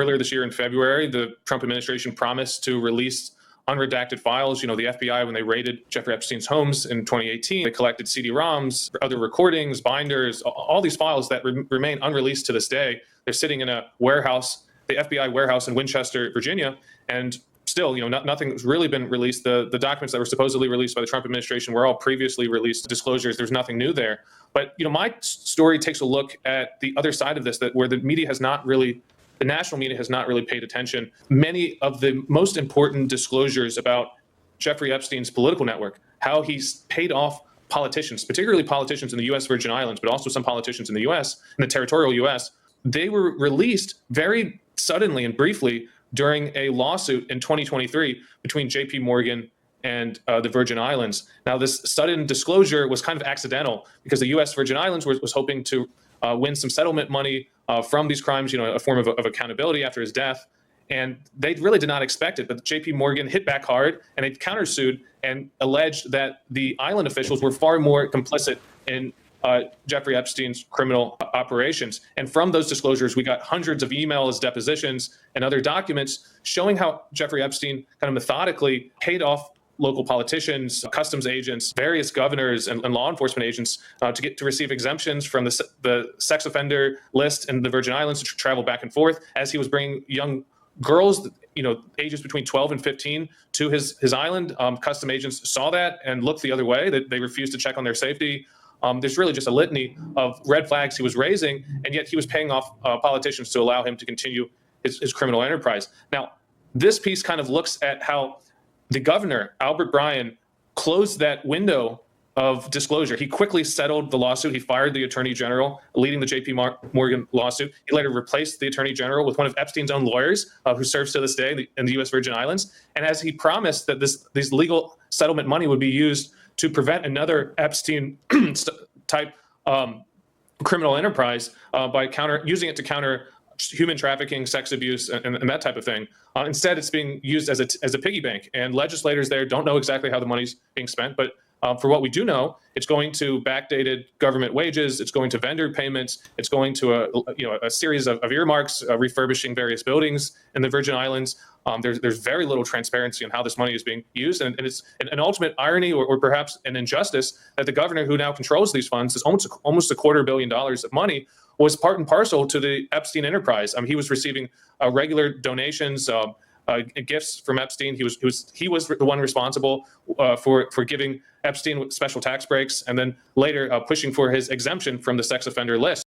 earlier this year in February, the Trump administration promised to release unredacted files. The FBI, when they raided Jeffrey Epstein's homes in 2018, they collected CD-ROMs, other recordings, binders, all these files that remain unreleased to this day. They're sitting in a warehouse, the FBI warehouse in Winchester, Virginia, and still, nothing's really been released. The documents that were supposedly released by the Trump administration were all previously released disclosures. There's nothing new there. But, my story takes a look at the other side of this, that where the national media has not really paid attention. Many of the most important disclosures about Jeffrey Epstein's political network, how he's paid off politicians, particularly politicians in the U.S. Virgin Islands, but also some politicians in the U.S., in the territorial U.S., they were released very suddenly and briefly during a lawsuit in 2023 between J.P. Morgan and the Virgin Islands. Now, this sudden disclosure was kind of accidental because the U.S. Virgin Islands was hoping to win some settlement money from these crimes, a form of accountability after his death. And they really did not expect it. But J.P. Morgan hit back hard, and they countersued and alleged that the island officials were far more complicit in Jeffrey Epstein's criminal operations. And from those disclosures, we got hundreds of emails, depositions, and other documents showing how Jeffrey Epstein kind of methodically paid off local politicians, customs agents, various governors, and law enforcement agents to receive exemptions from the sex offender list in the Virgin Islands to travel back and forth as he was bringing young girls, ages between 12 and 15 to his island. Custom agents saw that and looked the other way. That they refused to check on their safety. There's really just a litany of red flags he was raising, and yet he was paying off politicians to allow him to continue his criminal enterprise. Now, this piece kind of looks at how the governor, Albert Bryan, closed that window of disclosure. He quickly settled the lawsuit. He fired the attorney general leading the J.P. Morgan lawsuit. He later replaced the attorney general with one of Epstein's own lawyers, who serves to this day in the U.S. Virgin Islands. And as he promised that this legal settlement money would be used to prevent another Epstein type criminal enterprise by using it to counter human trafficking, sex abuse, and that type of thing. Instead, it's being used as a piggy bank, and legislators there don't know exactly how the money's being spent. But for what we do know, it's going to backdated government wages. It's going to vendor payments. It's going to a series of earmarks, refurbishing various buildings in the Virgin Islands. There's very little transparency on how this money is being used, and it's an ultimate irony or perhaps an injustice that the governor who now controls these funds is almost $250 million of money was part and parcel to the Epstein enterprise. He was receiving regular donations, gifts from Epstein. He was the one responsible for giving Epstein special tax breaks, and then later pushing for his exemption from the sex offender list.